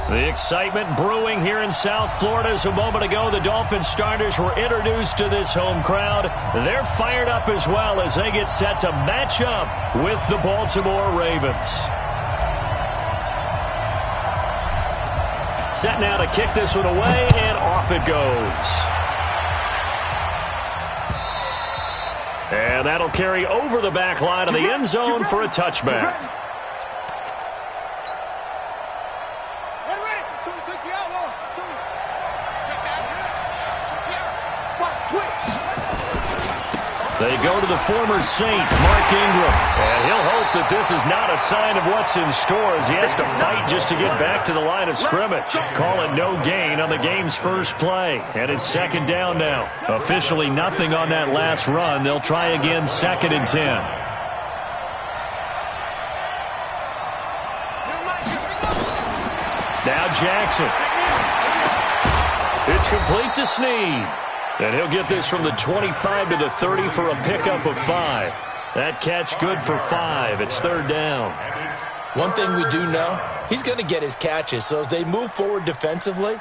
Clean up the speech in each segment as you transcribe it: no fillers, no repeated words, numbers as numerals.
The excitement brewing here in South Florida as a moment ago the Dolphins starters were introduced to this home crowd. They're fired up as well as they get set to match up with the Baltimore Ravens. Set now to kick this one away, and off it goes. And that'll carry over the back line of the end zone for a touchback. They go to the former Saint, Mark Ingram. And he'll hope that this is not a sign of what's in store as he has to fight just to get back to the line of scrimmage. Call it no gain on the game's first play. And it's second down now. Officially nothing on that last run. They'll try again, 2nd and 10. Now Jackson. It's complete to Snead. And he'll get this from the 25 to the 30 for a pickup of 5. That catch good for 5. It's 3rd down. One thing we do know, he's going to get his catches. So as they move forward defensively,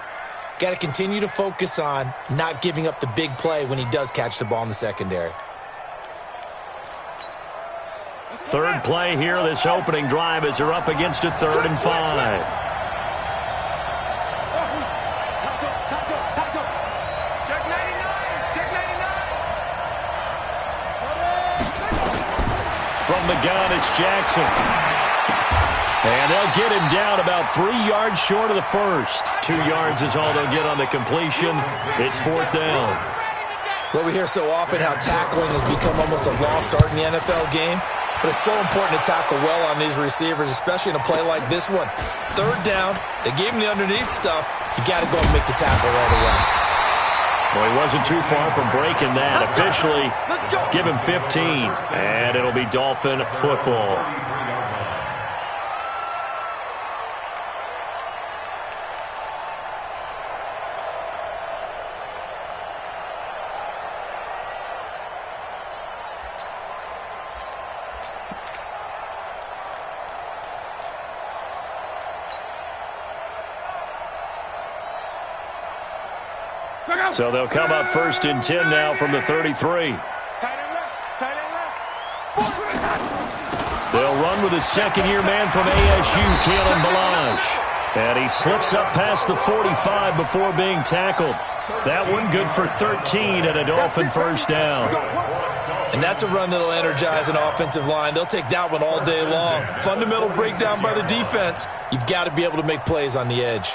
got to continue to focus on not giving up the big play when he does catch the ball in the secondary. Third play here, this opening drive as they're up against a 3rd and 5. From the gun, it's Jackson. And they'll get him down about 3 yards short of the first. 2 yards is all they'll get on the completion. It's 4th down. Well, we hear so often how tackling has become almost a lost art in the NFL game. But it's so important to tackle well on these receivers, especially in a play like this one. 3rd down, they gave him the underneath stuff. You got to go and make the tackle right away. Well, he wasn't too far from breaking that. Officially, give him 15, and it'll be Dolphin football. So they'll come up 1st and 10 now from the 33. They'll run with a second-year man from ASU, Kalen Ballage. And he slips up past the 45 before being tackled. That one good for 13 and a Dolphin 1st down. And that's a run that'll energize an offensive line. They'll take that one all day long. Fundamental breakdown by the defense. You've got to be able to make plays on the edge.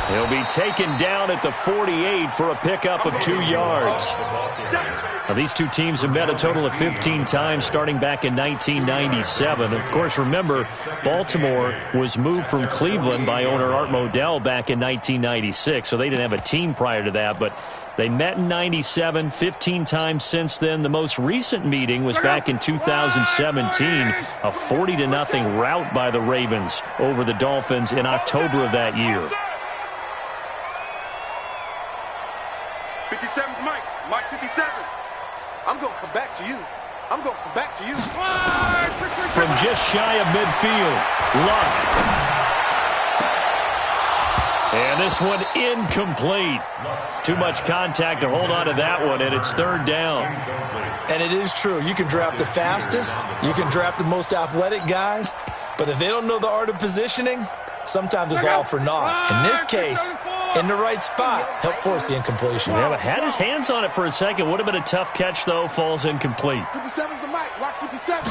He'll be taken down at the 48 for a pickup of 2 yards. Now, these two teams have met a total of 15 times starting back in 1997. Of course, remember, Baltimore was moved from Cleveland by owner Art Modell back in 1996, so they didn't have a team prior to that, but they met in 97, 15 times since then. The most recent meeting was back in 2017, a 40-0 rout by the Ravens over the Dolphins in October of that year. 57's Mike. Mike 57. I'm going to come back to you. I'm going to come back to you. From just shy of midfield, Luck. And this one incomplete. Too much contact to hold on to that one, and it's 3rd down. And it is true. You can draft the fastest. You can draft the most athletic guys. But if they don't know the art of positioning, sometimes it's all for naught. In this case, in the right spot, help force the incompletion. Yeah, but had his hands on it for a second. Would have been a tough catch, though. Falls incomplete. 57's the mic. Watch 57.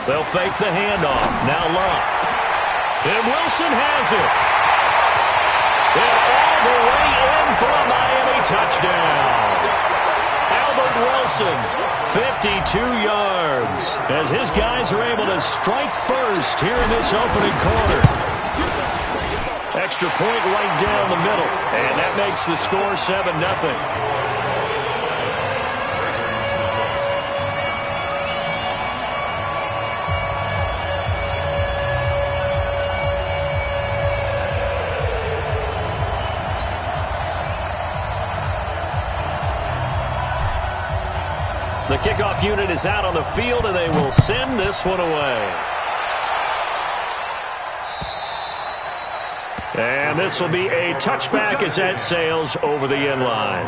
They'll fake the handoff. Now Luck. And Wilson has it. And all the way in for a Miami touchdown. Albert Wilson, 52 yards, as his guys are able to strike first here in this opening quarter. Extra point right down the middle, and that makes the score 7-0. The kickoff unit is out on the field, and they will send this one away. And this will be a touchback as that sails over the end line.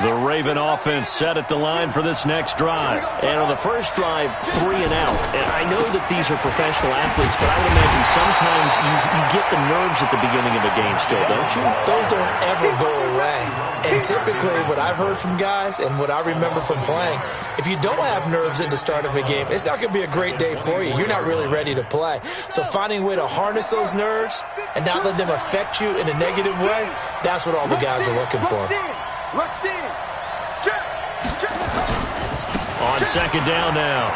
The Raven offense set at the line for this next drive. And on the first drive, 3 and out. And I know that these are professional athletes, but I would imagine sometimes you get the nerves at the beginning of a game still, don't you? Those don't ever go away. And typically what I've heard from guys and what I remember from playing, if you don't have nerves at the start of a game, it's not going to be a great day for you. You're not really ready to play. So finding a way to harness those nerves and not let them affect you in a negative way, that's what all the guys are looking for. Rush in. On second down now,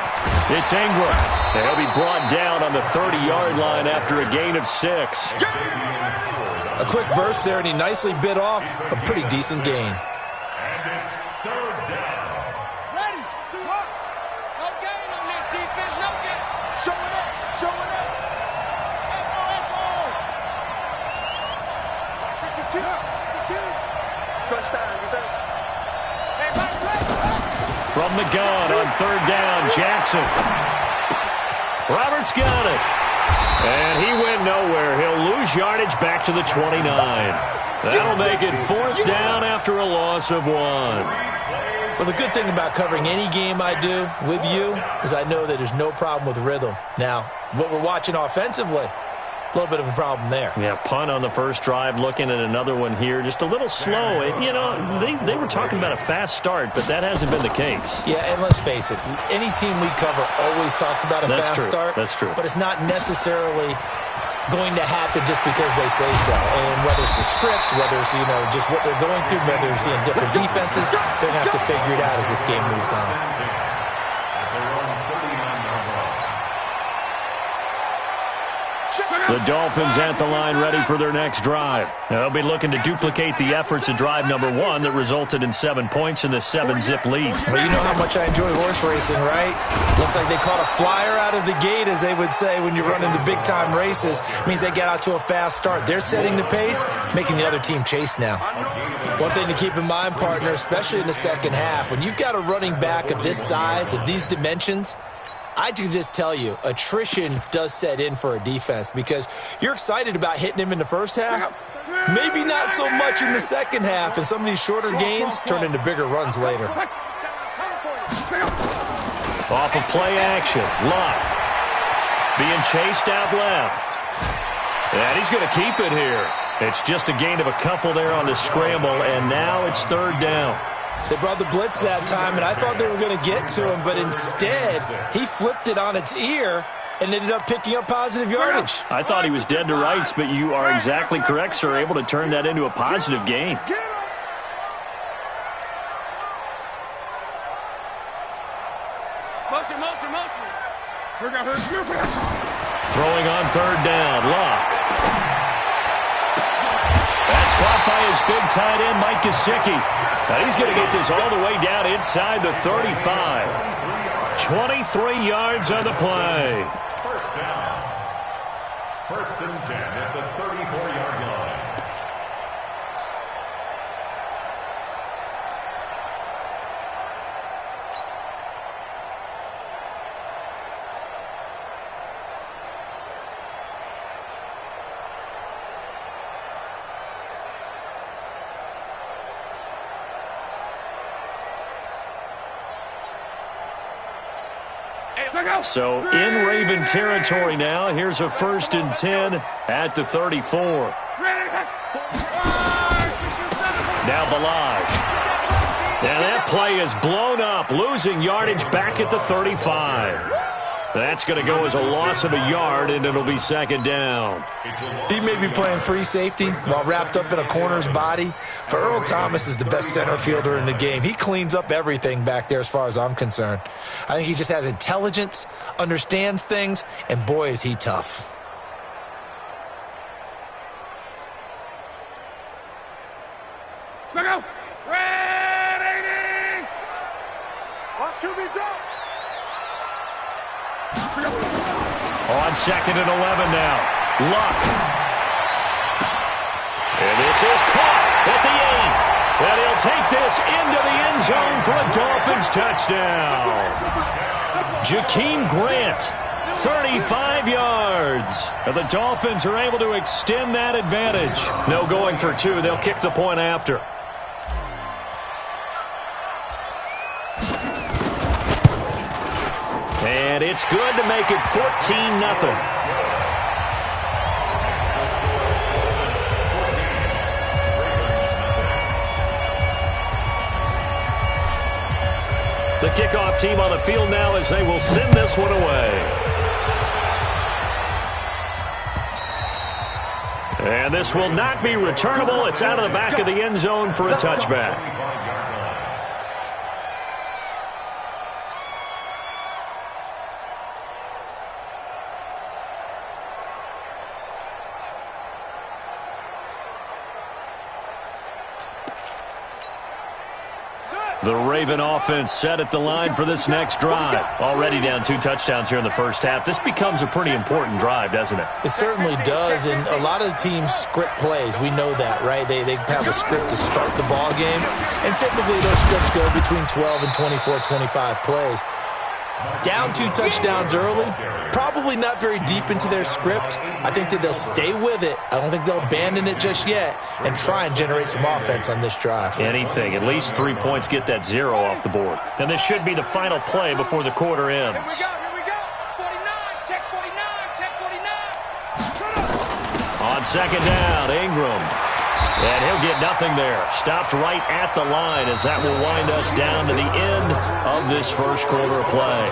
it's Ingram. They'll be brought down on the 30-yard line after a gain of 6. A quick burst there, and he nicely bit off a pretty decent gain. And it's 3rd down. Ready. Look. No gain on this defense. No gain. Showing up. Showing up. Echo. 52. Crunch time, defense. Hey, back. From the gun on 3rd down, Jackson. Roberts got it. And he went nowhere. He'll lose yardage back to the 29. That'll make it 4th down after a loss of 1. Well, the good thing about covering any game I do with you is I know that there's no problem with rhythm. Now, what we're watching offensively, a little bit of a problem there. Yeah, punt on the first drive, looking at another one here. Just a little slow. And, you know, they were talking about a fast start, but that hasn't been the case. Yeah, and let's face it, any team we cover always talks about a fast start. That's true. But it's not necessarily going to happen just because they say so. And whether it's the script, whether it's, you know, just what they're going through, whether they're seeing different defenses, they're going to have to figure it out as this game moves on. The Dolphins at the line ready for their next drive. They'll be looking to duplicate the efforts of drive number 1 that resulted in 7 points in the 7-zip lead. Well, you know how much I enjoy horse racing, right? Looks like they caught a flyer out of the gate, as they would say when you're running the big-time races. It means they get out to a fast start. They're setting the pace, making the other team chase now. One thing to keep in mind, partner, especially in the second half, when you've got a running back of this size, of these dimensions, I can just tell you, attrition does set in for a defense because you're excited about hitting him in the first half. Maybe not so much in the second half, and some of these shorter gains turn into bigger runs later. Off of play action, Luck being chased out left. And he's going to keep it here. It's just a gain of a couple there on the scramble, and now it's 3rd down. They brought the blitz that time, and I thought they were going to get to him, but instead, he flipped it on its ear and ended up picking up positive yardage. I thought he was dead to rights, but you are exactly correct, sir, able to turn that into a positive gain. Motion. Throwing on 3rd down, Luck. That's caught by his big tight end, Mike Gesicki. Now he's going to get this all the way down inside the 35. 23 yards on the play. 1st down. 1st and 10 at the 34-yard line. So in Raven territory now. Here's a 1st and 10 at the 34. Now Balaj. And that play is blown up, losing yardage back at the 35. That's going to go as a loss of a yard, and it'll be 2nd down. He may be playing free safety while wrapped up in a corner's body, but Earl Thomas is the best center fielder in the game. He cleans up everything back there as far as I'm concerned. I think he just has intelligence, understands things, and boy, is he tough. Ready! Watch QB drop. On 2nd and 11 now. Luck. And this is caught at the 8. And he'll will take this into the end zone for a Dolphins touchdown. Jakeem Grant, 35 yards. And the Dolphins are able to extend that advantage. No going for two. They'll kick the point after. And it's good to make it 14-0. The kickoff team on the field now as they will send this one away. And this will not be returnable. It's out of the back of the end zone for a touchback. The Raven offense set at the line for this next drive. Already down 2 touchdowns here in the first half. This becomes a pretty important drive, doesn't it? It certainly does, and a lot of the teams script plays. We know that, right? They have a script to start the ball game, and typically those scripts go between 12 and 24, 25 plays. Down 2 touchdowns early, probably not very deep into their script. I think that they'll stay with it. I don't think they'll abandon it just yet and try and generate some offense on this drive. Anything. At least 3 points get that 0 off the board. And this should be the final play before the quarter ends. Here we go. 49, check 49, check 49. On second down, Ingram. And he'll get nothing there. Stopped right at the line as that will wind us down to the end of this first quarter of play.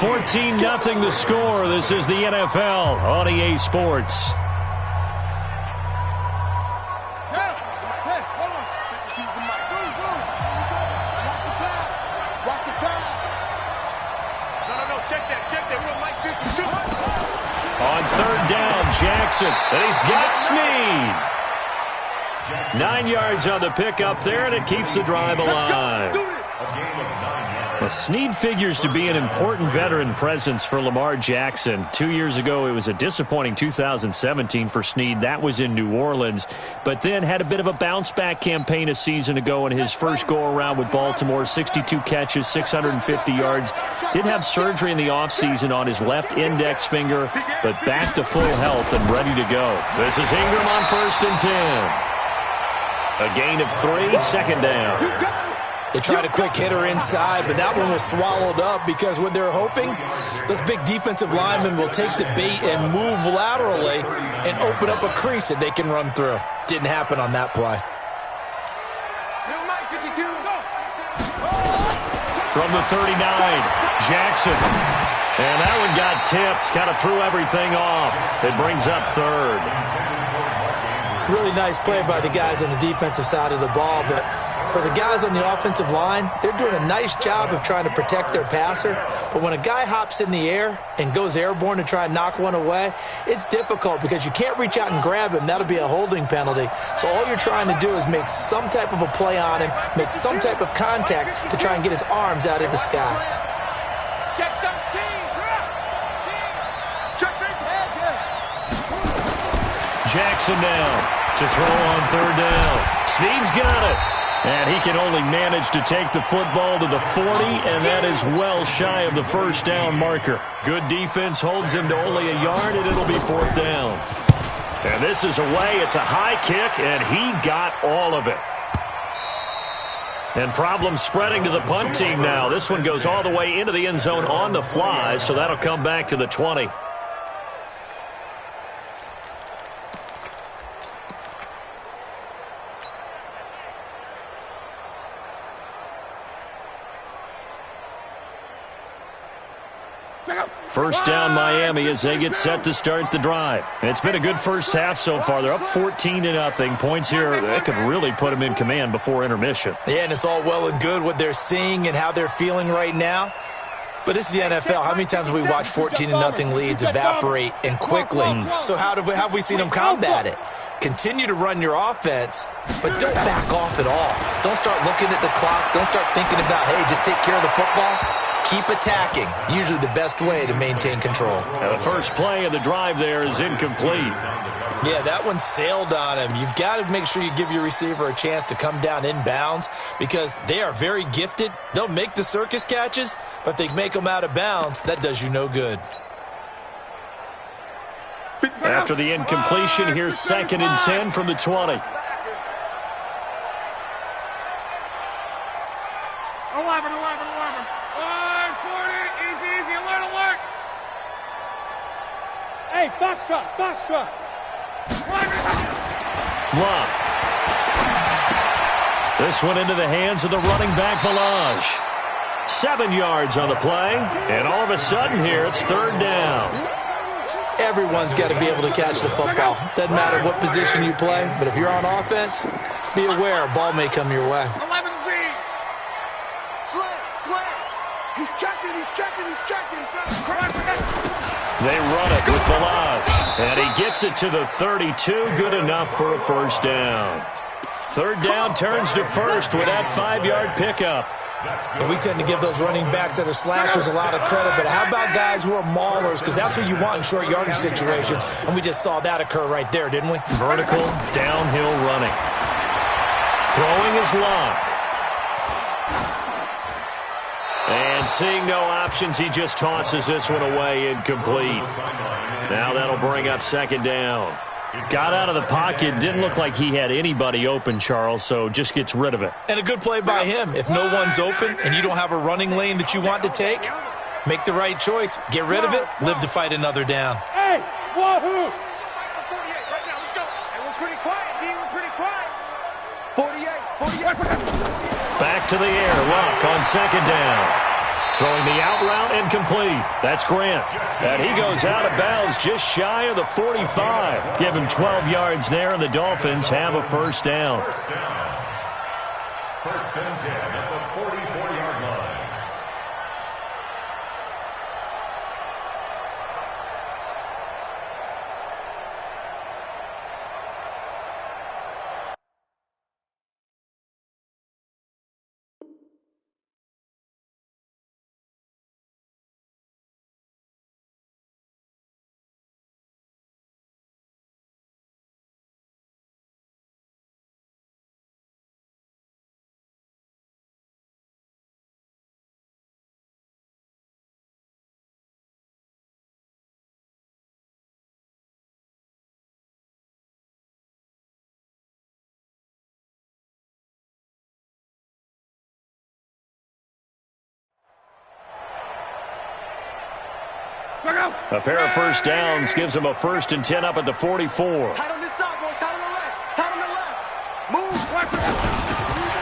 14-0 the score. This is the NFL on EA Sports. On third down, Jackson. And he's got Snead. 9 yards on the pickup there, and it keeps the drive alive. Well, Snead figures to be an important veteran presence for Lamar Jackson. 2 years ago, it was a disappointing 2017 for Snead. That was in New Orleans, but then had a bit of a bounce-back campaign a season ago in his first go-around with Baltimore. 62 catches, 650 yards. Did have surgery in the offseason on his left index finger, but back to full health and ready to go. This is Ingram on 1st and 10. A gain of 3, second down. They tried a quick hitter inside, but that one was swallowed up because what they're hoping, those big defensive linemen will take the bait and move laterally and open up a crease that they can run through. Didn't happen on that play. From the 39, Jackson. And that one got tipped, kind of threw everything off. It brings up 3rd. Really nice play by the guys on the defensive side of the ball, but for the guys on the offensive line, they're doing a nice job of trying to protect their passer. But when a guy hops in the air and goes airborne to try and knock one away, it's difficult because you can't reach out and grab him. That'll be a holding penalty. So all you're trying to do is make some type of a play on him, make some type of contact to try and get his arms out of the sky. Check 13. Jackson down to throw on 3rd down. Snead's got it. And he can only manage to take the football to the 40, and that is well shy of the first down marker. Good defense holds him to only a yard, and it'll be 4th down. And this is away. It's a high kick, and he got all of it. And problems spreading to the punt team now. This one goes all the way into the end zone on the fly, so that'll come back to the 20. First down, Miami, as they get set to start the drive. It's been a good first half so far. They're up 14-0. Points here, that could really put them in command before intermission. Yeah, and it's all well and good what they're seeing and how they're feeling right now. But this is the NFL. How many times have we watched 14-0 leads evaporate and quickly? So how have we seen them combat it? Continue to run your offense, but don't back off at all. Don't start looking at the clock. Don't start thinking about, hey, just take care of the football. keep attacking. Usually the best way to maintain control. And the first play of the drive there is incomplete. Yeah, that one sailed on him. You've got to make sure you give your receiver a chance to come down inbounds because they are very gifted. They'll make the circus catches, but if they make them out of bounds, that does you no good. After the incompletion, here's 2nd and 10 from the 20. 11, 11, 11. 40, easy, alert. Hey, foxtrot. Lock. This one into the hands of the running back, Balaj. 7 yards on the play, and all of a sudden here, it's 3rd down. Everyone's got to be able to catch the football. Doesn't matter what position you play, but if you're on offense, be aware a ball may come your way. 11B. Slant. He's checking. They run it with Balaj, and he gets it to the 32, good enough for a 1st down. 3rd down turns to 1st with that 5-yard pickup. And we tend to give those running backs that are slashers a lot of credit, but how about guys who are maulers? Because that's who you want in short yardage situations, and we just saw that occur right there, didn't we? Vertical, downhill running. Throwing is Lock. And seeing no options, he just tosses this one away, incomplete. Now that'll bring up 2nd down. Got out of the pocket, didn't look like he had anybody open, Charles, so just gets rid of it. And a good play by him. If no one's open and you don't have a running lane that you want to take, make the right choice. Get rid of it, live to fight another down. Hey, wahoo! 48 right now, let's go. And we're pretty quiet, D, we're pretty quiet. 48. Back to the air, Luck on 2nd down. Throwing the out route incomplete. That's Grant. And he goes out of bounds just shy of the 45. Give him 12 yards there, and the Dolphins have a 1st down. 1st and 10 at the 44-yard line. A pair of 1st downs gives him a 1st and 10 up at the 44. Tight on this side, boys. Tight on the left. Move.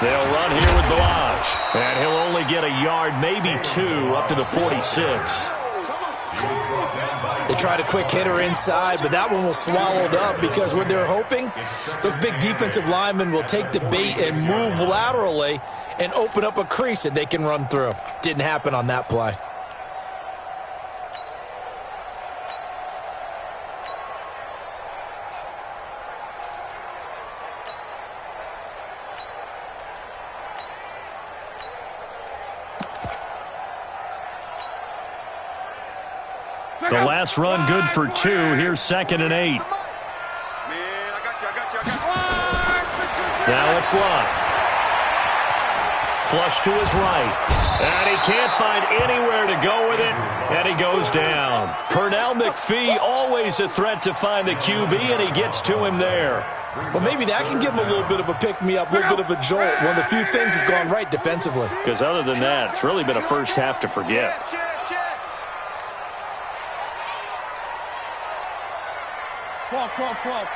They'll run here with Balaj. And he'll only get a yard, maybe 2, up to the 46. They tried a quick hitter inside, but that one was swallowed up because what they're hoping, those big defensive linemen will take the bait and move laterally and open up a crease that they can run through. Didn't happen on that play. The last run good for 2. Here's 2nd and 8. Man, I got you. Now it's Luck. Flush to his right. And he can't find anywhere to go with it. And he goes down. Pernell McPhee, always a threat to find the QB, and he gets to him there. Well, maybe that can give him a little bit of a pick-me-up, a little bit of a jolt. One of the few things has gone right defensively. Because other than that, it's really been a first half to forget. Come on.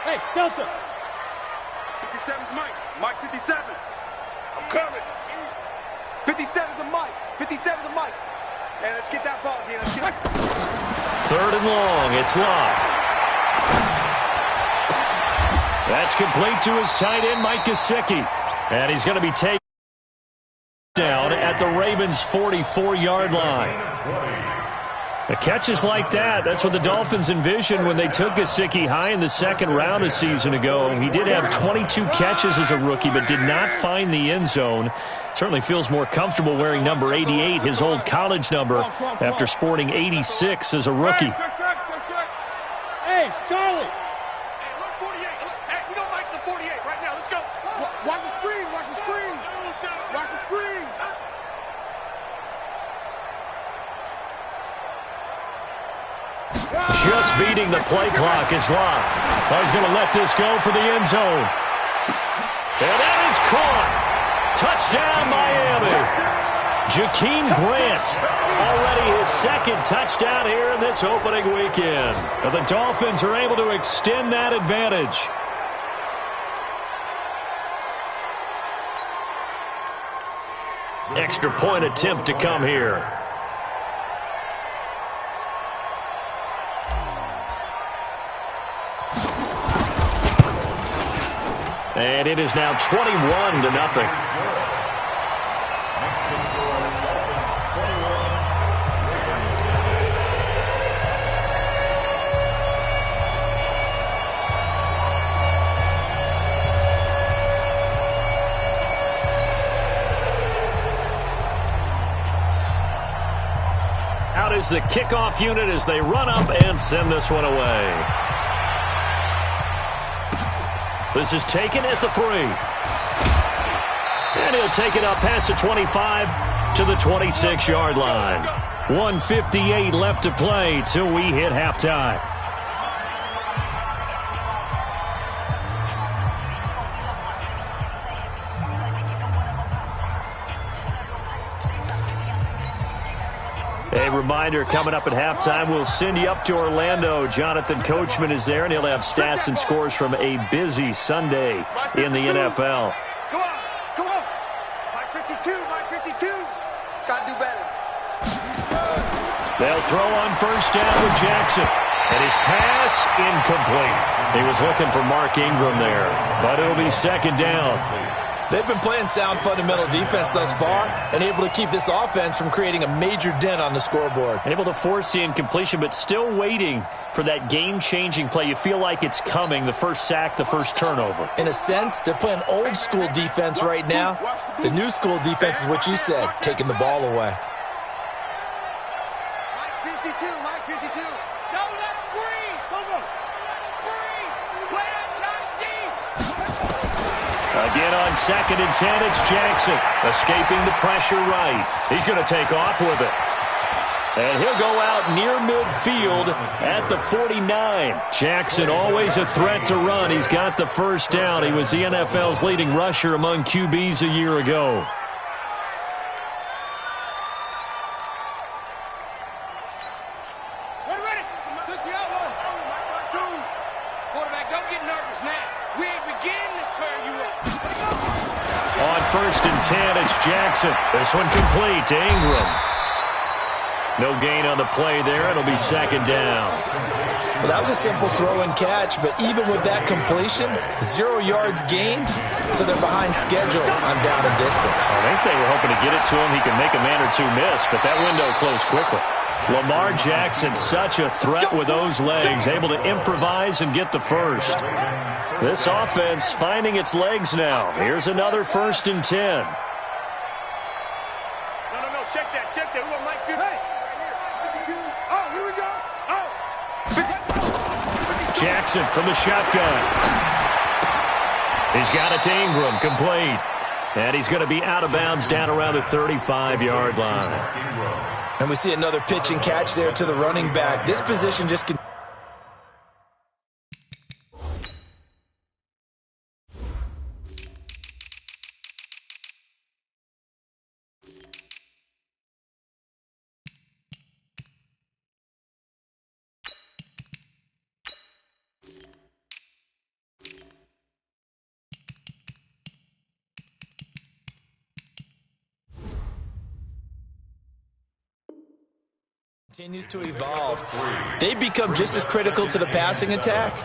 Hey, Delta. 57's Mike. Mike 57. I'm coming. 57's the Mike. 57's the Mike. Hey, let's get that ball again. 3rd and long. It's Locke. That's complete to his tight end, Mike Gesicki. And he's going to be taken down at the Ravens' 44-yard line. The catches like that, that's what the Dolphins envisioned when they took Gesicki high in the second round a season ago. He did have 22 catches as a rookie, but did not find the end zone. Certainly feels more comfortable wearing number 88, his old college number, after sporting 86 as a rookie. Hey, Charlie! Hey, look, 48. Hey, we don't like the 48 right now. Let's go. Watch the screen. Watch the screen. Watch the screen. Just beating the play clock is locked. Oh, he's going to let this go for the end zone. And that is caught. Touchdown, Miami. Jakeem Grant, already his second touchdown here in this opening weekend. And the Dolphins are able to extend that advantage. Extra point attempt to come here. And it is now 21-0. Out is the kickoff unit as they run up and send this one away. This is taken at the 3. And he'll take it up past the 25 to the 26-yard line. 1:58 left to play till we hit halftime. A reminder, coming up at halftime, we'll send you up to Orlando. Jonathan Coachman is there, and he'll have stats and scores from a busy Sunday in the NFL. Come on. Come on. My 52. My 52. Gotta do better. They'll throw on first down with Jackson. And his pass incomplete. He was looking for Mark Ingram there, but it'll be second down. They've been playing sound fundamental defense thus far and able to keep this offense from creating a major dent on the scoreboard. Able to force the incompletion, but still waiting for that game-changing play. You feel like it's coming, the first sack, the first turnover. In a sense, they're playing old-school defense right now. The new-school defense is what you said, taking the ball away. Mike 52. Mike 52. Don't let him breathe. Go. Breathe. Play outside deep. Again on 2nd and 10, it's Jackson escaping the pressure right. He's going to take off with it. And he'll go out near midfield at the 49. Jackson always a threat to run. He's got the first down. He was the NFL's leading rusher among QBs a year ago. Ready. Took the outlaw. Quarterback, don't get nervous now. We ain't beginning to turn you up. On 1st and 10, it's Jackson. This one complete to Ingram. No gain on the play there. It'll be second down. Well, that was a simple throw and catch, but even with that completion, 0 yards gained, so they're behind schedule on down and distance. I think they were hoping to get it to him. He could make a man or two miss, but that window closed quickly. Lamar Jackson, such a threat with those legs, able to improvise and get the first. This offense finding its legs now. Here's another 1st and 10. No. Check that. We want Mike 50. Hey. Oh, here we go. Oh. Jackson from the shotgun. He's got it to Ingram, complete. And he's going to be out of bounds down around the 35-yard line. And we see another pitch and catch there to the running back. This position just can... continues to evolve. They become just as critical to the passing attack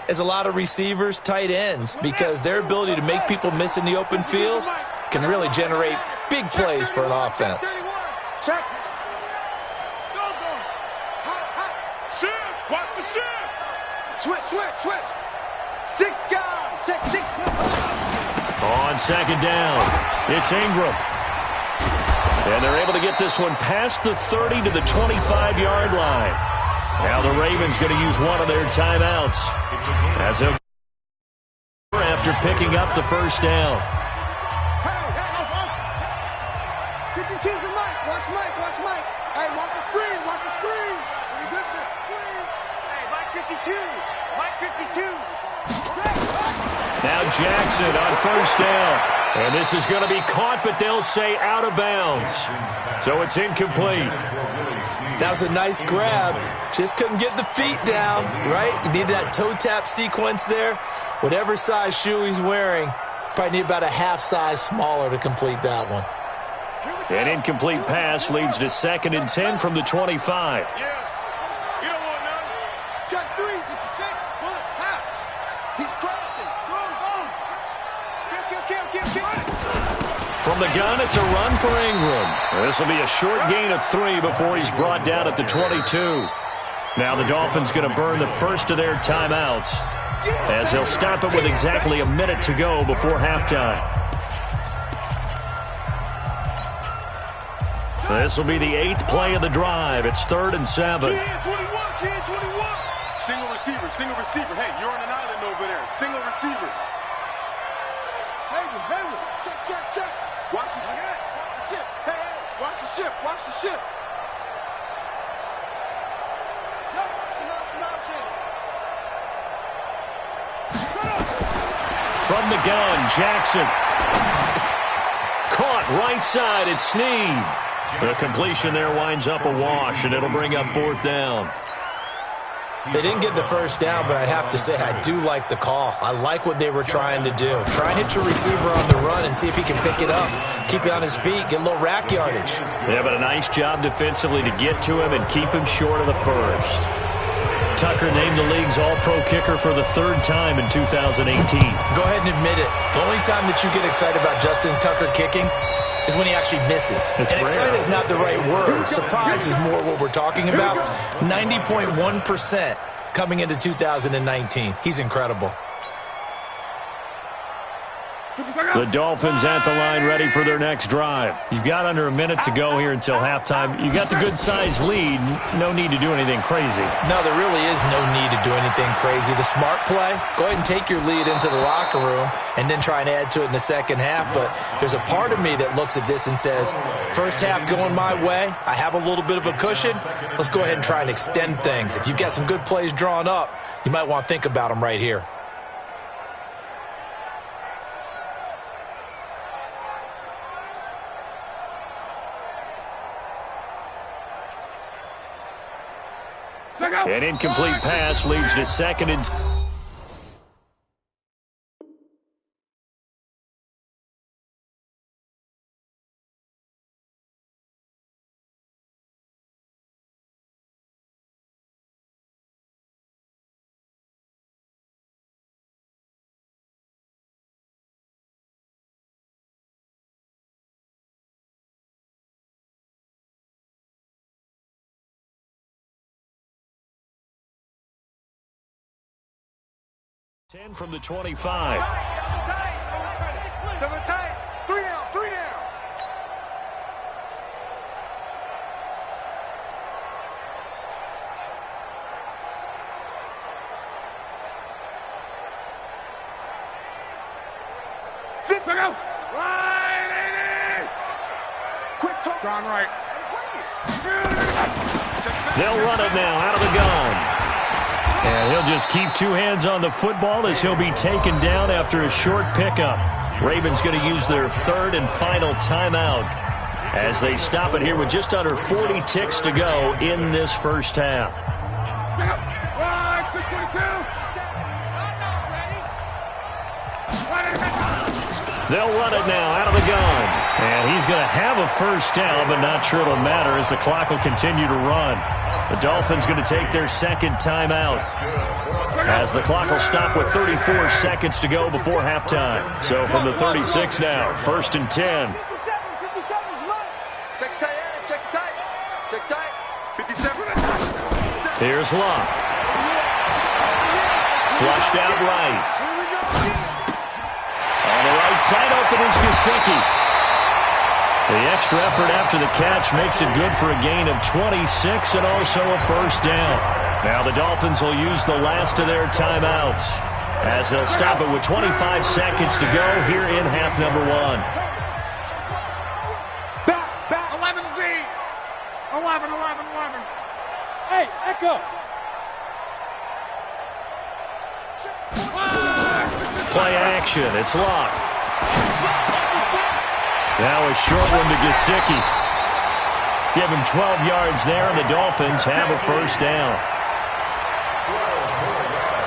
as a lot of receivers, tight ends, because their ability to make people miss in the open field can really generate big plays for an offense. Check. Watch the shift. Switch. 6 guard. Check 6. On second down, it's Ingram. And they're able to get this one past the 30 to the 25-yard line. Now the Ravens going to use one of their timeouts as they'll after picking up the first down. 52's a Mike. Watch Mike. Hey, watch the screen. Hey, Mike 52. Now Jackson on first down. And this is going to be caught, but they'll say out of bounds. So it's incomplete. That was a nice grab. Just couldn't get the feet down, right? You needed that toe tap sequence there. Whatever size shoe he's wearing, probably need about a half size smaller to complete that one. An incomplete pass leads to 2nd and 10 from the 25. Yeah. You don't want none. Check 3s. It's a 6. Bullet. Half. He's crossing. Boom. Kill. From the gun, it's a run for Ingram. This will be a short gain of 3 before he's brought down at the 22. Now the Dolphins going to burn the first of their timeouts as they'll stop it with exactly a minute to go before halftime. This will be the 8th play of the drive. It's 3rd and 7. Kid 21. Single receiver. Hey, you're on an island over there. Single receiver. Haywood. Check. Watch the ship. Hey, watch the ship. No, From the gun, Jackson. Caught right side, it's Snead. The completion there winds up a wash, and it'll bring up 4th down. They didn't get the first down, but I have to say I do like the call. I like what they were trying to do. Try and hit your receiver on the run and see if he can pick it up. Keep it on his feet, get a little rack yardage. Yeah, but a nice job defensively to get to him and keep him short of the first. Tucker named the league's all-pro kicker for the 3rd time in 2018. Go ahead and admit it. The only time that you get excited about Justin Tucker kicking is when he actually misses. And excited is not the right word. Surprise is more what we're talking about. 90.1% coming into 2019. He's incredible. The Dolphins at the line ready for their next drive. You've got under a minute to go here until halftime. You got the good-sized lead. No need to do anything crazy. No, there really is no need to do anything crazy. The smart play, go ahead and take your lead into the locker room and then try and add to it in the second half. But there's a part of me that looks at this and says, first half going my way, I have a little bit of a cushion. Let's go ahead and try and extend things. If you've got some good plays drawn up, you might want to think about them right here. An incomplete pass leads to 2nd and 10. From the 25. Double tight. 3 down. Six, go. Right, quick talk. Gone right. They'll run it now out of the gun. And he'll just keep 2 hands on the football as he'll be taken down after a short pickup. Ravens going to use their 3rd and final timeout as they stop it here with just under 40 ticks to go in this first half. They'll run it now out of the gun. And he's going to have a first down, but not sure it'll matter as the clock will continue to run. The Dolphins going to take their 2nd timeout as the clock will stop with 34 seconds to go before halftime. So from the 36 now, 1st and 10. 57's right. Check tight. 57. Here's Locke. Flushed out right. On the right side, open is Gesicki. The extra effort after the catch makes it good for a gain of 26 and also a first down. Now the Dolphins will use the last of their timeouts as they'll stop it with 25 seconds to go here in half number one. Back, 11V. 11. Hey, Echo. Play action. It's Locke. Now a short one to Gesicki. Give him 12 yards there, and the Dolphins have a first down.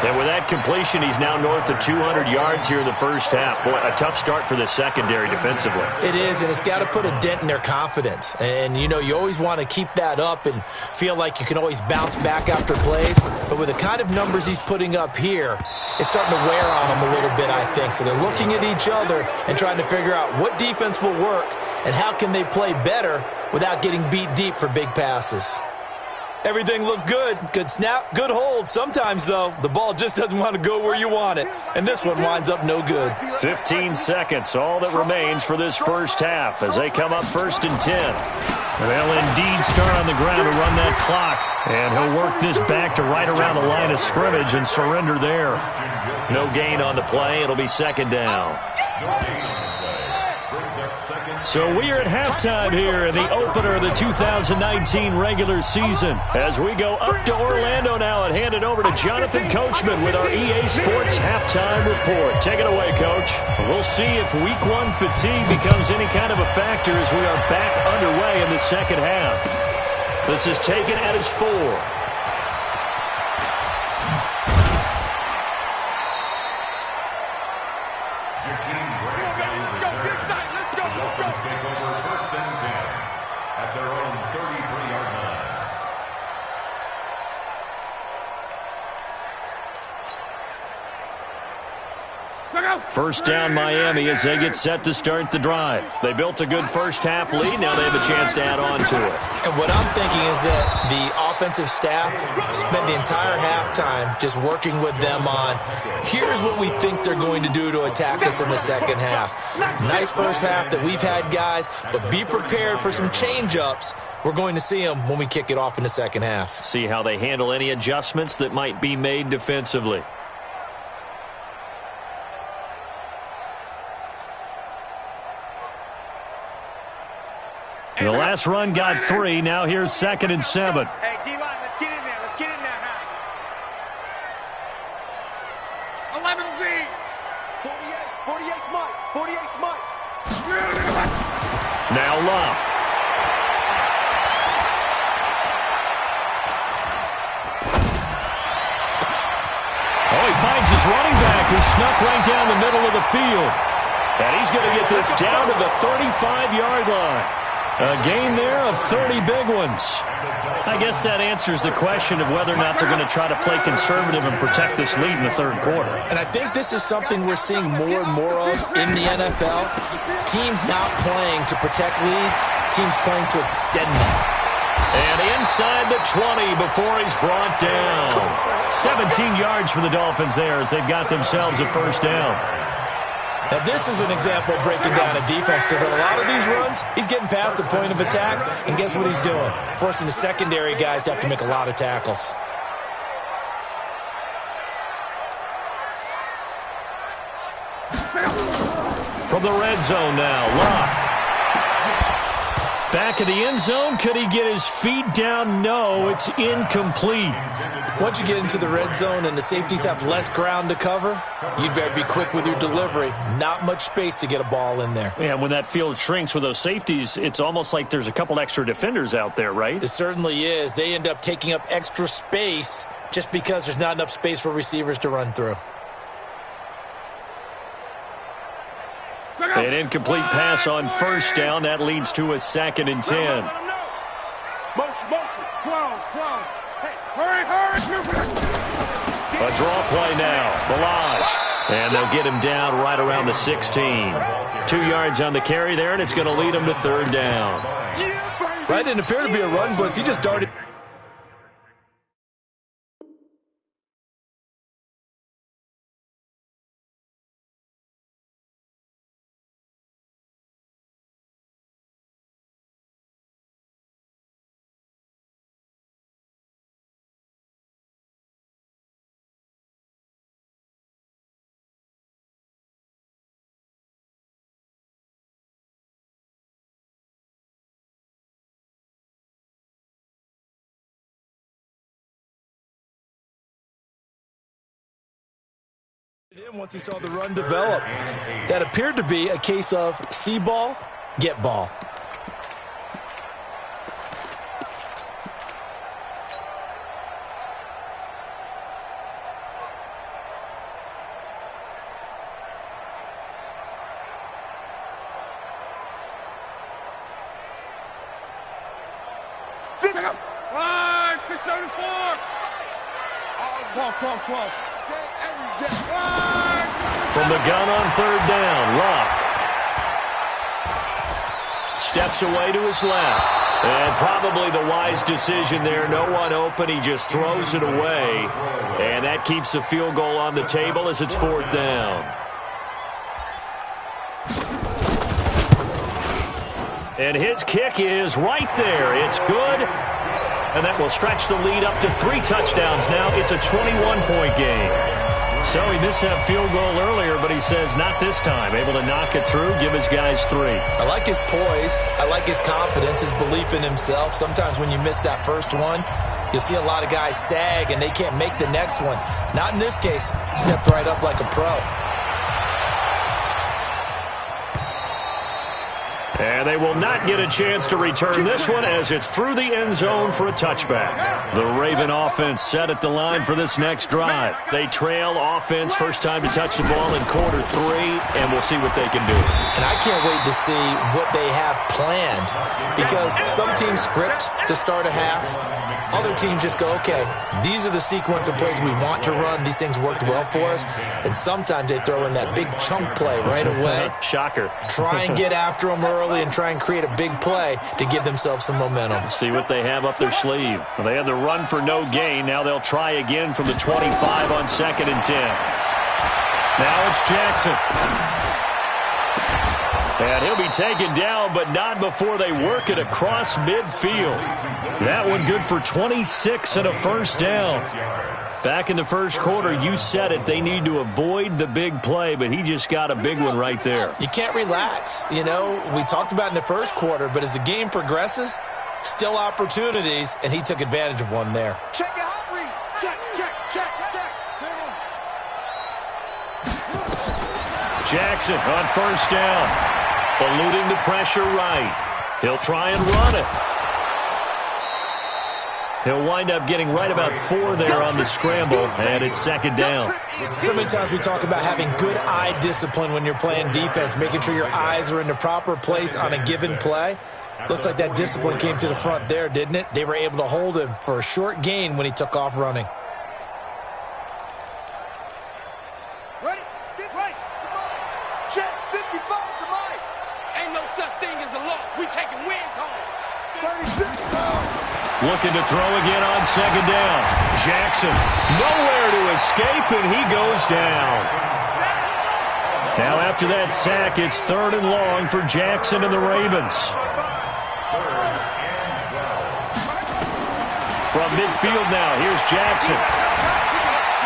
And with that completion, he's now north of 200 yards here in the first half. Boy, a tough start for the secondary defensively. It is, and it's got to put a dent in their confidence. And, you know, you always want to keep that up and feel like you can always bounce back after plays. But with the kind of numbers he's putting up here, it's starting to wear on them a little bit, I think. So they're looking at each other and trying to figure out what defense will work and how can they play better without getting beat deep for big passes. Everything looked good. Good snap, good hold. Sometimes, though, the ball just doesn't want to go where you want it. And this one winds up no good. 15 seconds, all that remains for this first half as they come up 1st and 10. And they'll indeed start on the ground to run that clock. And he'll work this back to right around the line of scrimmage and surrender there. No gain on the play. It'll be second down. So we are at halftime here in the opener of the 2019 regular season. As we go up to Orlando now and hand it over to Jonathan Coachman with our EA Sports Halftime Report. Take it away, Coach. We'll see if Week 1 fatigue becomes any kind of a factor as we are back underway in the second half. This is taken at its 4. First down, Miami, as they get set to start the drive. They built a good first-half lead. Now they have a chance to add on to it. And what I'm thinking is that the offensive staff spent the entire halftime just working with them on, here's what we think they're going to do to attack us in the second half. Nice first half that we've had, guys, but be prepared for some change-ups. We're going to see them when we kick it off in the second half. See how they handle any adjustments that might be made defensively. The last run got 3. Now here's 2nd and 7. Hey, D-line, let's get in there. Let's get in there, huh? 11V. 48's Mike. 48's Mike. Now Locke. Oh, he finds his running back who snuck right down the middle of the field. And he's going to get this down to the 35-yard line. A gain there of 30 big ones. I guess that answers the question of whether or not they're going to try to play conservative and protect this lead in the third quarter. And I think this is something we're seeing more and more of in the NFL. Teams not playing to protect leads, teams playing to extend them. And inside the 20 before he's brought down. 17 yards for the Dolphins there as they've got themselves a first down. Now, this is an example of breaking down a defense because on a lot of these runs, he's getting past the point of attack, and guess what he's doing? Forcing the secondary guys to have to make a lot of tackles. From the red zone now, Locke. Back of the end zone, could he get his feet down? No, it's incomplete. Once you get into the red zone and the safeties have less ground to cover, you'd better be quick with your delivery. Not much space to get a ball in there. Yeah, when that field shrinks with those safeties, it's almost like there's a couple extra defenders out there, right? It certainly is. They end up taking up extra space just because there's not enough space for receivers to run through. An incomplete pass on first down. That leads to a 2nd and 10. Motion. 12. Hey, hurry. A draw play now. Balaj. And they'll get him down right around the 16. 2 yards on the carry there, and it's going to lead him to third down. Right, didn't appear to be a run blitz. He just darted. Once he saw the run develop, that appeared to be a case of see ball, get ball. Line 674. Clock. From the gun on third down, Luck steps away to his left. And probably the wise decision there. No one open. He just throws it away. And that keeps the field goal on the table as it's fourth down. And his kick is right there. It's good. And that will stretch the lead up to 3 touchdowns now. It's a 21-point game. So he missed that field goal earlier, but he says not this time. Able to knock it through, give his guys 3. I like his poise. I like his confidence, his belief in himself. Sometimes when you miss that first one, you'll see a lot of guys sag and they can't make the next one. Not in this case. Stepped right up like a pro. And they will not get a chance to return this one as it's through the end zone for a touchback. The Raven offense set at the line for this next drive. They trail offense, first time to touch the ball in quarter 3, and we'll see what they can do. And I can't wait to see what they have planned, because some teams script to start a half. Other teams just go, okay, these are the sequence of plays we want to run. These things worked well for us. And sometimes they throw in that big chunk play right away. Shocker. Try and get after them early and try and create a big play to give themselves some momentum. See what they have up their sleeve. Well, they had the run for no gain. Now they'll try again from the 25 on 2nd and 10. Now it's Jackson. And he'll be taken down, but not before they work it across midfield. That one good for 26 and a first down. Back in the first quarter, you said it, they need to avoid the big play, but he just got a big one right there. You can't relax. You know, we talked about in the first quarter, but as the game progresses, still opportunities, and he took advantage of one there. Check your hot read. Check. Jackson on first down. Eluding the pressure right. He'll try and run it. He'll wind up getting right about 4 there on the scramble, and it's 2nd down. So many times we talk about having good eye discipline when you're playing defense, making sure your eyes are in the proper place on a given play. Looks like that discipline came to the front there, didn't it? They were able to hold him for a short gain when he took off running. Ready? Get right. Check 55 to Mike. Ain't no such thing as a loss. We taking wins home. 36. Looking to throw again on 2nd down. Jackson nowhere to escape, and he goes down. Now after that sack, it's 3rd and long for Jackson and the Ravens. From midfield now, here's Jackson.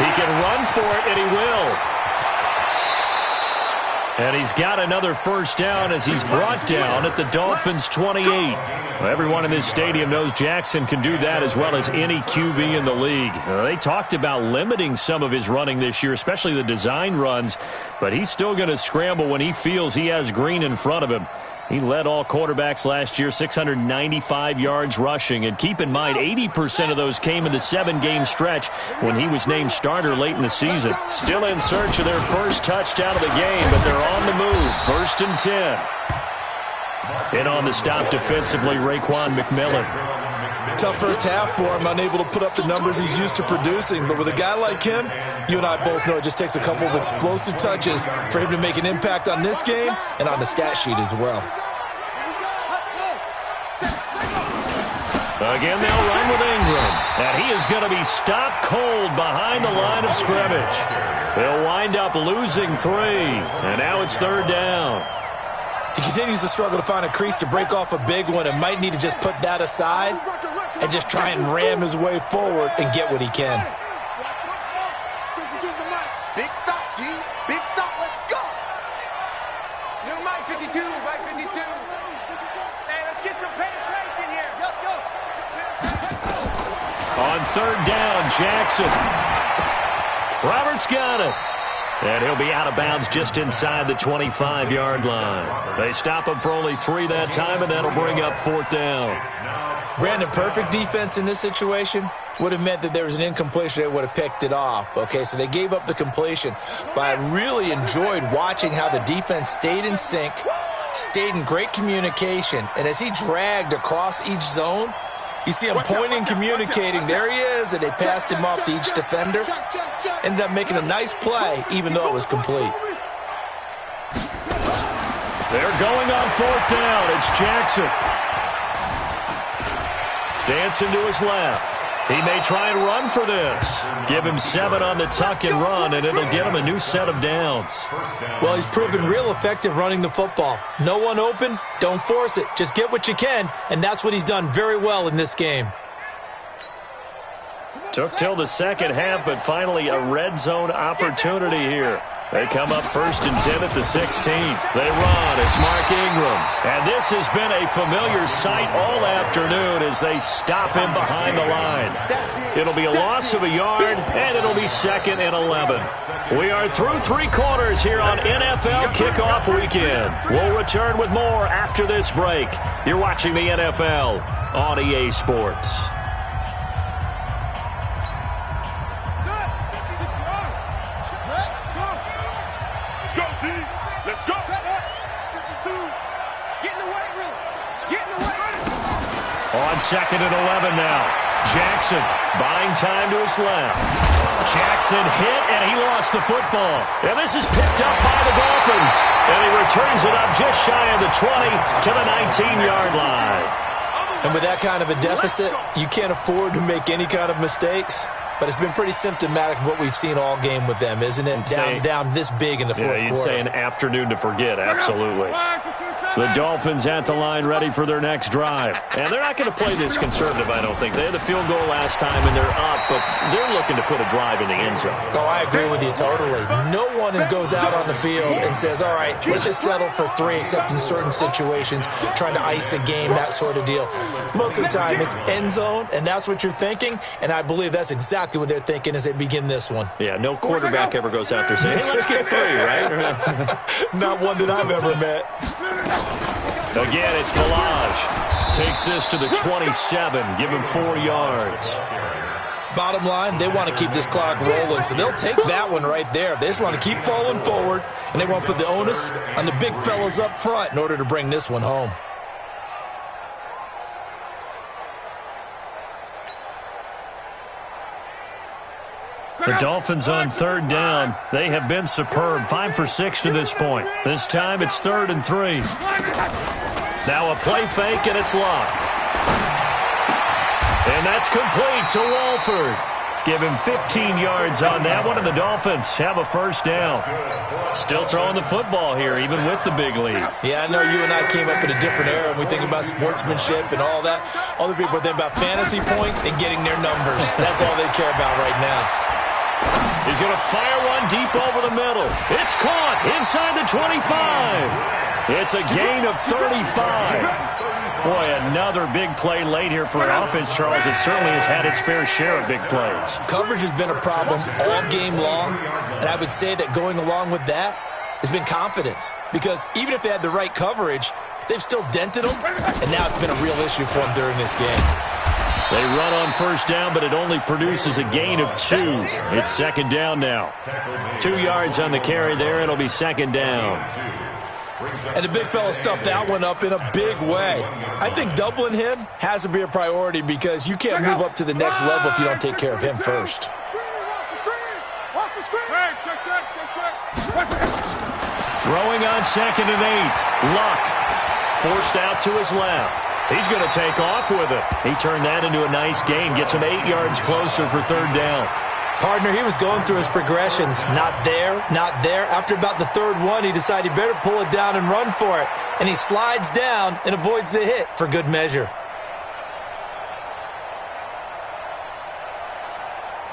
He can run for it, and he will. And he's got another first down as he's brought down at the Dolphins' 28. Well, everyone in this stadium knows Jackson can do that as well as any QB in the league. They talked about limiting some of his running this year, especially the design runs, but he's still going to scramble when he feels he has green in front of him. He led all quarterbacks last year, 695 yards rushing. And keep in mind, 80% of those came in the 7-game stretch when he was named starter late in the season. Still in search of their first touchdown of the game, but they're on the move. 1st and 10. And on the stop defensively, Raekwon McMillan. Tough first half for him, unable to put up the numbers he's used to producing. But with a guy like him, you and I both know it just takes a couple of explosive touches for him to make an impact on this game and on the stat sheet as well. Again, they'll run with Ingram. And he is going to be stopped cold behind the line of scrimmage. They'll wind up losing 3. And now it's 3rd down. He continues to struggle to find a crease to break off a big one and might need to just put that aside and just try and ram his way forward and get what he can. Big stop, G. Big stop. Let's go. New Mike 52. Mike 52. Hey, let's get some penetration here. Let's go. On 3rd down, Jackson. Roberts got it. And he'll be out of bounds just inside the 25-yard line. They stop him for only 3 that time, and that'll bring up 4th down. Brandon, perfect defense in this situation would have meant that there was an incompletion that would have picked it off. Okay, so they gave up the completion. But I really enjoyed watching how the defense stayed in sync, stayed in great communication, and as he dragged across each zone, you see him pointing, communicating. There he is, and they passed him off to each defender. Ended up making a nice play, even though it was complete. They're going on 4th down. It's Jackson. Dancing to his left. He may try and run for this. Give him 7 on the tuck and run, and it'll get him a new set of downs. Well, he's proven real effective running the football. No one open, don't force it. Just get what you can, and that's what he's done very well in this game. Took till the second half, but finally a red zone opportunity here. They come up 1st and 10 at the 16. They run. It's Mark Ingram. And this has been a familiar sight all afternoon as they stop him behind the line. It'll be a loss of a yard, and it'll be 2nd and 11. We are through 3 quarters here on NFL Kickoff Weekend. We'll return with more after this break. You're watching the NFL on EA Sports. On 2nd and 11 now. Jackson buying time to his left. Jackson hit, and he lost the football. And this is picked up by the Dolphins. And he returns it up just shy of the 20 to the 19-yard line. And with that kind of a deficit, you can't afford to make any kind of mistakes. But it's been pretty symptomatic of what we've seen all game with them, isn't it? Down this big in the fourth quarter. You'd say an afternoon to forget, absolutely. The Dolphins at the line ready for their next drive. And they're not going to play this conservative, I don't think. They had the field goal last time, and they're up, but they're looking to put a drive in the end zone. Oh, I agree with you totally. No one goes out on the field and says, all right, let's just settle for 3, except in certain situations, trying to ice a game, that sort of deal. Most of the time, it's end zone, and that's what you're thinking, and I believe that's exactly what they're thinking as they begin this one. Yeah, no quarterback ever goes out there saying, hey, let's get 3, right? Not one that I've ever met. Again, it's Malaj. Takes this to the 27. Give him 4 yards. Bottom line, they want to keep this clock rolling, so they'll take that one right there. They just want to keep falling forward, and they want to put the onus on the big fellas up front in order to bring this one home. The Dolphins on 3rd down. They have been superb. 5 for 6 to this point. This time it's 3rd and 3. Now a play fake, and it's Luck. And that's complete to Walford. Give him 15 yards on that one, and the Dolphins have a 1st down. Still throwing the football here, even with the big lead. Yeah, I know you and I came up in a different era, and we think about sportsmanship and all that. Other people think about fantasy points and getting their numbers. That's all they care about right now. He's going to fire one deep over the middle. It's caught inside the 25. It's a gain of 35. Boy, another big play late here for an offense, Charles. It certainly has had its fair share of big plays. Coverage has been a problem all game long, and I would say that going along with that has been confidence. Because even if they had the right coverage, they've still dented them, and now it's been a real issue for them during this game. They run on 1st down, but it only produces a gain of 2. It's 2nd down now. 2 yards on the carry there. It'll be 2nd down. And the big fella stuffed that one up in a big way. I think doubling him has to be a priority because you can't move up to the next level if you don't take care of him first. Throwing on 2nd and 8. Luck forced out to his left. He's going to take off with it. He turned that into a nice gain. Gets him 8 yards closer for 3rd down. Partner, he was going through his progressions. Not there, not there. After about the 3rd one, he decided he better pull it down and run for it. And he slides down and avoids the hit for good measure.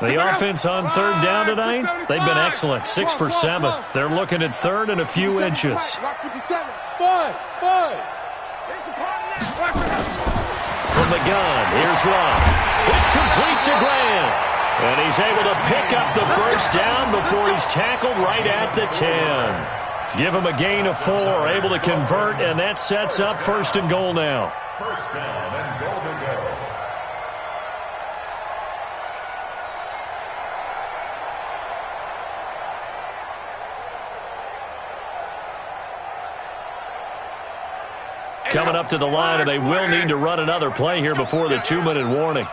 The offense on 3rd down tonight, they've been excellent. 6 for 7. They're looking at 3rd and a few inches. From the gun, here's Luck. It's complete to Grant. And he's able to pick up the first down before he's tackled right at the 10. Give him a gain of 4, able to convert, and that sets up 1st and goal now. First down and goal to go. Coming up to the line, and they will need to run another play here before the 2-minute warning.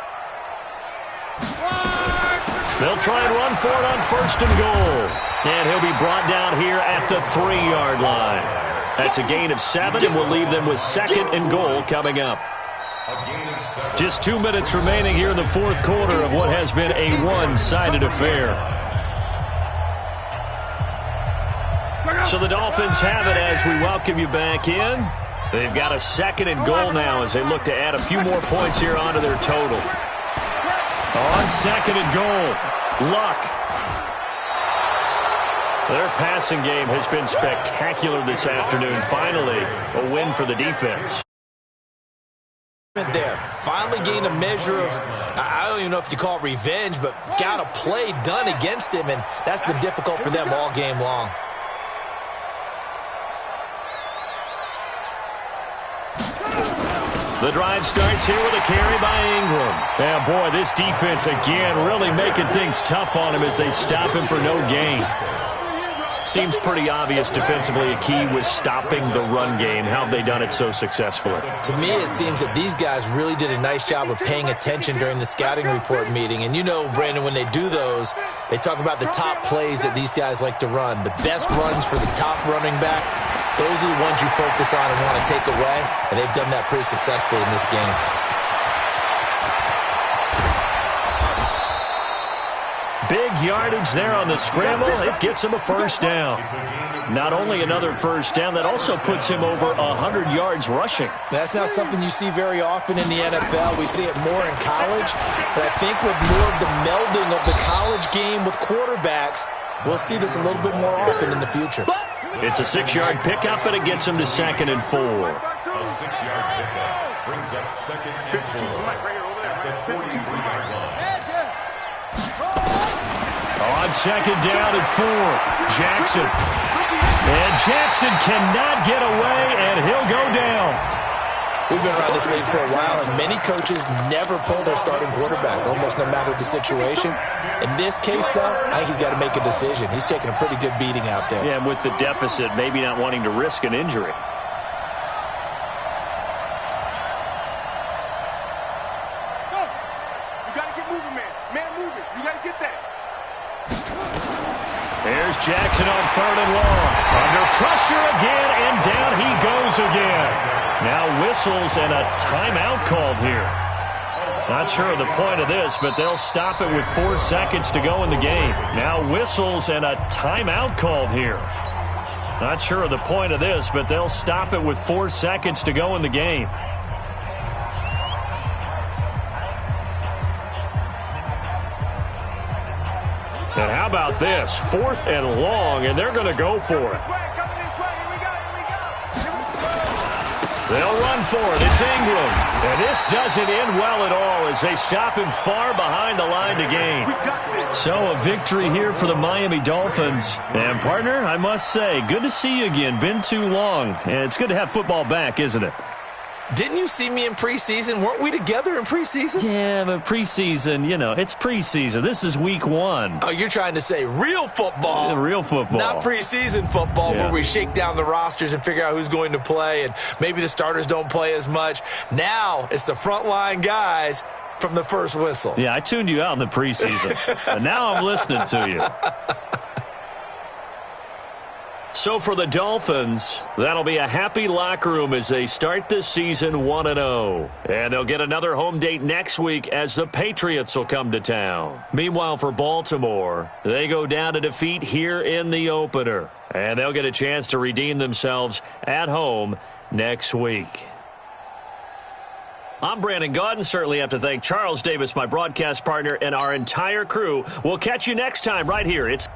They'll try and run for it on 1st and goal. And he'll be brought down here at the 3-yard line. That's a gain of 7, and we'll leave them with 2nd and goal coming up. Just 2 minutes remaining here in the 4th quarter of what has been a one-sided affair. So the Dolphins have it as we welcome you back in. They've got a 2nd and goal now as they look to add a few more points here onto their total. On 2nd and goal, Luck. Their passing game has been spectacular this afternoon. Finally, a win for the defense. There, finally gained a measure of, I don't even know if you call it revenge, but got a play done against him, and that's been difficult for them all game long. The drive starts here with a carry by Ingram. Yeah, boy, this defense again really making things tough on him as they stop him for no gain. Seems pretty obvious defensively a key was stopping the run game. How have they done it so successfully? To me, it seems that these guys really did a nice job of paying attention during the scouting report meeting. And you know, Brandon, when they do those, they talk about the top plays that these guys like to run. The best runs for the top running back, those are the ones you focus on and want to take away. And they've done that pretty successfully in this game. Big yardage there on the scramble. It gets him a first down. Not only another first down, that also puts him over 100 yards rushing. That's not something you see very often in the NFL. We see it more in college. But I think with more of the melding of the college game with quarterbacks, we'll see this a little bit more often in the future. It's a 6-yard pickup, and it gets him to 2nd and 4. A 6-yard pickup brings up 2nd and 4 at the 43-yard line. On 2nd down and 4, Jackson. And Jackson cannot get away, and he'll go down. We've been around this league for a while, and many coaches never pull their starting quarterback, almost no matter the situation. In this case, though, I think he's got to make a decision. He's taking a pretty good beating out there. Yeah, and with the deficit, maybe not wanting to risk an injury. There's Jackson on 3rd and long. Under pressure again, and down he goes again. Now whistles and a timeout called here. Not sure of the point of this, but they'll stop it with 4 seconds to go in the game. Now whistles and a timeout called here. Not sure of the point of this, but they'll stop it with 4 seconds to go in the game. And how about this? 4th and long, and they're going to go for it. They'll run for it. It's Ingram. And this doesn't end well at all as they stop him far behind the line to gain. So a victory here for the Miami Dolphins. And, partner, I must say, good to see you again. Been too long. And it's good to have football back, isn't it? Didn't you see me in preseason? Weren't we together in preseason? Yeah, but preseason, you know, it's preseason. This is week 1. Oh, you're trying to say real football. Real football. Not preseason football where we shake down the rosters and figure out who's going to play, and maybe the starters don't play as much. Now it's the frontline guys from the first whistle. Yeah, I tuned you out in the preseason. But now I'm listening to you. So for the Dolphins, that'll be a happy locker room as they start this season 1-0. And they'll get another home date next week as the Patriots will come to town. Meanwhile, for Baltimore, they go down to defeat here in the opener. And they'll get a chance to redeem themselves at home next week. I'm Brandon Gaudin. Certainly have to thank Charles Davis, my broadcast partner, and our entire crew. We'll catch you next time right here. It's